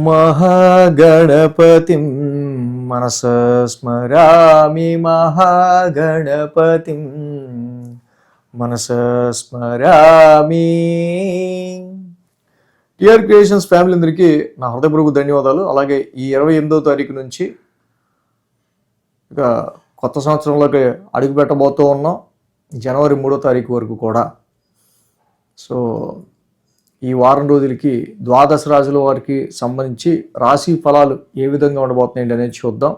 మహాగణపతిం మనసా స్మరామి మహాగణపతిం మనసా స్మరామి. TR creations family అందరికీ నా హృదయపూర్వక ధన్యవాదాలు. అలాగే ఈ 28వ తారీఖు నుంచి ఇక కొత్త సంవత్సరంలోకి అడుగు పెట్టబోతూ ఉన్నాం, జనవరి 3వ తారీఖు వరకు కూడా. సో ఈ వారం రోజులకి ద్వాదశ రాశుల వారికి సంబంధించి రాశి ఫలాలు ఏ విధంగా ఉండబోతున్నాయి అనేది చూద్దాం.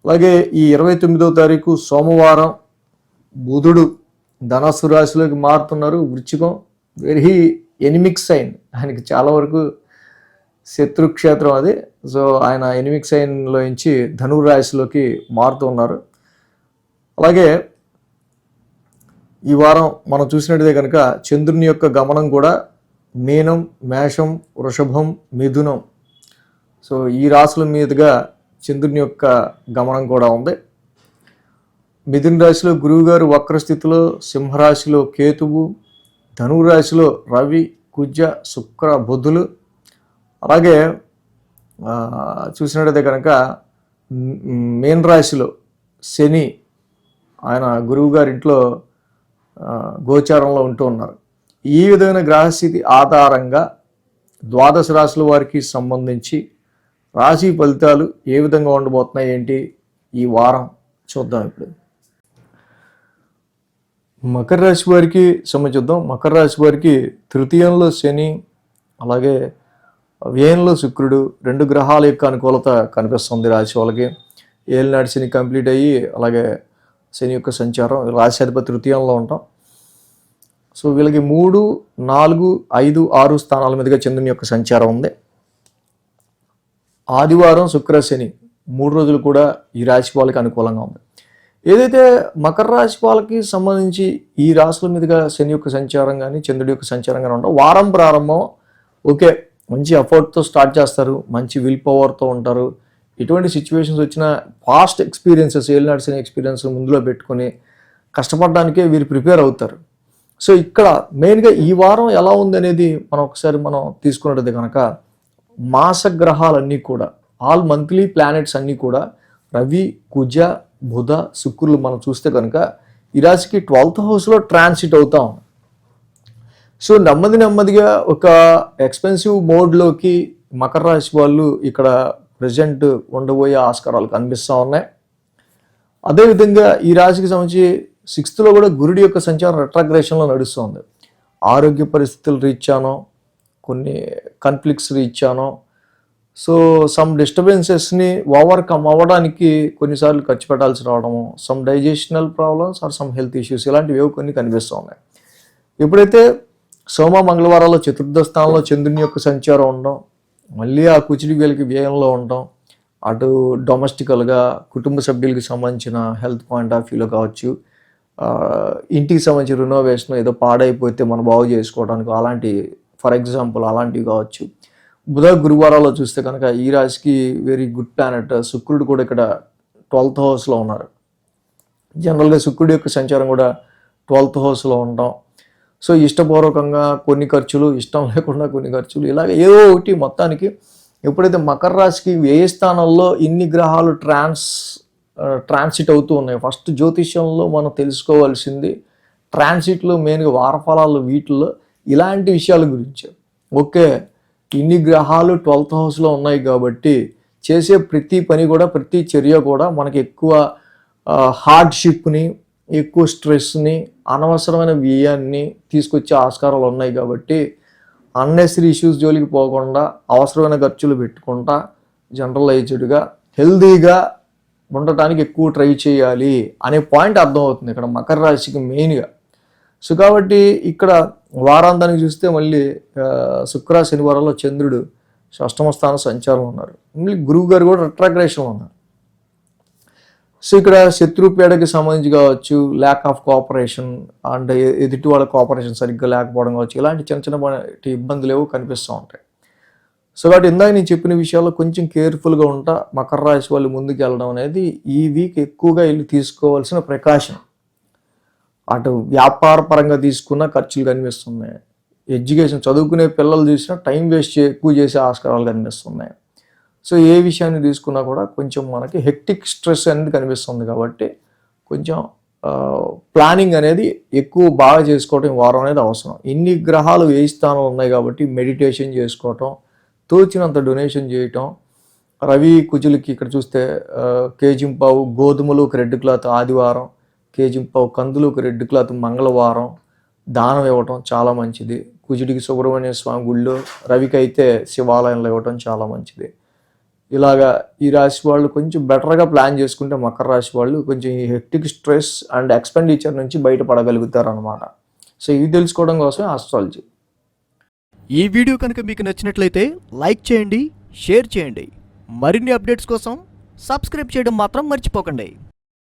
అలాగే ఈ 29వ తారీఖు సోమవారం బుధుడు ధనస్సు రాశిలోకి మారుతున్నారు. వృశ్చికం వెరీ ఎనిమిక్ సైన్, ఆయనకి చాలా వరకు శత్రుక్షేత్రం అది. సో ఆయన ఎనిమిక్ సైన్లో నుంచి ధనుర్ రాశిలోకి మారుతూ ఉన్నారు. అలాగే ఈ వారం మనం చూసినట్టుదే కనుక చంద్రుని యొక్క గమనం కూడా మీనం, మేషం, వృషభం, మిథునం, సో ఈ రాశుల మీదుగా చంద్రుని యొక్క గమనం కూడా ఉంది. మిథున రాశిలో గురువు గారు వక్రస్థితిలో, సింహరాశిలో కేతువు, ధనువు రాశిలో రవి, కుజ, శుక్ర, బుధులు. అలాగే చూసినట్టయితే కనుక మీన రాశిలో శని, ఆయన గురువు గారి ఇంట్లో గోచారంలో ఉంటూ ఉన్నారు. ఈ విధమైన గ్రహస్థితి ఆధారంగా ద్వాదశ రాశుల వారికి సంబంధించి రాశి ఫలితాలు ఏ విధంగా ఉండబోతున్నాయి ఏంటి ఈ వారం చూద్దాం. ఇప్పుడు మకర రాశి వారికి సంబంధించుద్దాం. మకర రాశి వారికి తృతీయంలో శని, అలాగే వ్యయంలో శుక్రుడు, 2 గ్రహాల యొక్క అనుకూలత కనిపిస్తుంది రాశి వాళ్ళకి. ఏలినాటి శని కంప్లీట్ అయ్యి అలాగే శని యొక్క సంచారం, రాశి అధిపతి తృతీయంలో ఉంటాం. సో వీళ్ళకి 3, 4, 5, 6 స్థానాల మీదుగా చంద్రుని యొక్క సంచారం ఉంది. ఆదివారం శుక్ర శని 3 రోజులు కూడా ఈ రాశి వాళ్ళకి అనుకూలంగా ఉంది. ఏదైతే మకర రాశి వాళ్ళకి సంబంధించి ఈ రాశుల మీదుగా శని యొక్క సంచారం కానీ చంద్రుడి యొక్క సంచారం కానీ ఉండవు. వారం ప్రారంభం ఓకే, మంచి ఎఫర్ట్తో స్టార్ట్ చేస్తారు, మంచి విల్ పవర్తో ఉంటారు. ఎటువంటి సిచ్యువేషన్స్ వచ్చినా పాస్ట్ ఎక్స్పీరియన్సెస్, ఏలినాటి శని ఎక్స్పీరియన్స్ ముందులో పెట్టుకొని కష్టపడడానికే వీరు ప్రిపేర్ అవుతారు. సో ఇక్కడ మెయిన్గా ఈ వారం ఎలా ఉంది అనేది ఒకసారి మనం తీసుకున్నట్టు కనుక మాస గ్రహాలన్నీ కూడా, ఆల్ మంత్లీ ప్లానెట్స్ అన్నీ కూడా రవి, కుజ, బుధ, శుక్రులు మనం చూస్తే కనుక ఈ రాశికి 12th హౌస్లో ట్రాన్సిట్ అవుతా ఉంది. సో నెమ్మదిగా ఒక ఎక్స్పెన్సివ్ మోడ్లోకి మకర రాశి వాళ్ళు ఇక్కడ ప్రజెంట్ ఉండబోయే ఆస్కారాలు కనిపిస్తూ ఉన్నాయి. అదేవిధంగా ఈ రాశికి సంబంధించి 6th కూడా గురుడి యొక్క సంచారం రెట్రాగ్రేషన్లో నడుస్తుంది. ఆరోగ్య పరిస్థితులు రీత్యానో, కొన్ని కాన్ఫ్లిక్ట్స్ రీత్యానో, సో సమ్ డిస్టర్బెన్సెస్ని ఓవర్కమ్ అవ్వడానికి కొన్నిసార్లు ఖర్చు పెట్టాల్సి రావడము, some digestional problems or some health issues ఇలాంటివి కొన్ని కనిపిస్తూ ఉన్నాయి. ఎప్పుడైతే సోమ మంగళవారాల్లో 4th స్థానంలో చంద్రుని యొక్క సంచారం ఉండడం, మళ్ళీ ఆ కుచిడి వీళ్ళకి వ్యయంలో ఉండడం, అటు డొమెస్టికల్గా కుటుంబ సభ్యులకి సంబంధించిన హెల్త్ పాయింట్ ఆఫ్ వ్యూలో కావచ్చు, ఇంటికి సంబంధించిన రినోవేషన్ ఏదో పాడైపోతే మనం బాగు చేసుకోవడానికి అలాంటి, ఫర్ ఎగ్జాంపుల్ అలాంటివి కావచ్చు. బుధ గురువారాల్లో చూస్తే కనుక ఈ రాశికి వెరీ గుడ్ ప్లానెట్ శుక్రుడు కూడా ఇక్కడ 12th హౌస్లో ఉన్నారు. జనరల్గా శుక్రుడి యొక్క సంచారం కూడా 12th హౌస్లో ఉండడం, సో ఇష్టపూర్వకంగా కొన్ని ఖర్చులు, ఇష్టం లేకుండా కొన్ని ఖర్చులు, ఇలాగ ఏదో ఒకటి మొత్తానికి. ఎప్పుడైతే మకర రాశికి వ్యయ స్థానంలో ఇన్ని గ్రహాలు ట్రాన్సిట్ అవుతూ ఉన్నాయి. ఫస్ట్ జ్యోతిష్యంలో మనం తెలుసుకోవాల్సింది ట్రాన్సిట్లో మెయిన్గా వారఫలాలు, వీటిల్లో ఇలాంటి విషయాల గురించి. ఓకే, ఇన్ని గ్రహాలు 12th హౌస్లో ఉన్నాయి కాబట్టి చేసే ప్రతి పని కూడా, ప్రతి చర్య కూడా మనకి ఎక్కువ హార్డ్షిప్ని, ఎక్కువ స్ట్రెస్ని, అనవసరమైన వ్యయాన్ని తీసుకొచ్చే ఆస్కారాలు ఉన్నాయి. కాబట్టి అన్నెసరీ ఇష్యూస్ జోలికి పోకుండా అవసరమైన ఖర్చులు పెట్టుకుంటా జనరలైజ్డ్గా హెల్దీగా ఉండటానికి ఎక్కువ ట్రై చేయాలి అనే పాయింట్ అర్థమవుతుంది ఇక్కడ మకర రాశికి మెయిన్గా. సో కాబట్టి ఇక్కడ వారాంతానికి చూస్తే మళ్ళీ శుక్ర శనివారంలో చంద్రుడు 6వ స్థానం సంచారం ఉన్నారు. మళ్ళీ గురువు గారు కూడా రెట్రాగ్రేషన్లో ఉన్నారు. సో ఇక్కడ శత్రుపేడకి సంబంధించి కావచ్చు, ల్యాక్ ఆఫ్ కోఆపరేషన్ అండ్ ఎదుటి వాళ్ళ కోఆపరేషన్ సరిగ్గా లేకపోవడం కావచ్చు, ఇలాంటి చిన్న ఇబ్బందులు ఏవో కనిపిస్తూ ఉంటాయి. సో కాబట్టి ఇందాక నేను చెప్పిన విషయాల్లో కొంచెం కేర్ఫుల్గా ఉంటా మకర రాశి వాళ్ళు ముందుకు వెళ్ళడం అనేది ఈ వీక్ ఎక్కువగా వెళ్ళి తీసుకోవాల్సిన ప్రికాషన్. అటు వ్యాపార పరంగా తీసుకున్న ఖర్చులు కనిపిస్తున్నాయి, ఎడ్యుకేషన్ చదువుకునే పిల్లలు చూసినా టైం వేస్ట్ ఎక్కువ చేసే ఆస్కారాలు కనిపిస్తున్నాయి. సో ఏ విషయాన్ని తీసుకున్నా కూడా కొంచెం మనకి హెక్టిక్ స్ట్రెస్ అనేది కనిపిస్తుంది కాబట్టి కొంచెం ప్లానింగ్ అనేది ఎక్కువ బాగా చేసుకోవటం ఈ వారం అనేది అవసరం. ఇన్ని గ్రహాలు ఏ స్థానంలో ఉన్నాయి కాబట్టి మెడిటేషన్ చేసుకోవటం, తోచినంత డొనేషన్ చేయటం. రవి కుజులకి ఇక్కడ చూస్తే కేజింపావు గోధుమలు ఒక రెడ్ క్లాత్ ఆదివారం, కేజింపావు కందులు ఒక రెడ్ క్లాత్ మంగళవారం దానం ఇవ్వటం చాలా మంచిది. కుజుడికి సుబ్రహ్మణ్య స్వామి గుళ్ళో, రవికి అయితే శివాలయంలో ఇవ్వటం చాలా మంచిది. ఇలాగా ఈ రాశి వాళ్ళు కొంచెం బెటర్గా ప్లాన్ చేసుకుంటే మకర రాశి వాళ్ళు కొంచెం ఈ హెక్టిక్ స్ట్రెస్ అండ్ ఎక్స్పెండిచర్ నుంచి బయటపడగలుగుతారు అనమాట. సో ఇవి తెలుసుకోవడం కోసమే ఆస్ట్రాలజీ. ఈ వీడియో కనుక మీకు నచ్చినట్లయితే లైక్ చేయండి, షేర్ చేయండి. మరిన్ని అప్డేట్స్ కోసం సబ్స్క్రైబ్ చేయడం మాత్రం మర్చిపోకండి.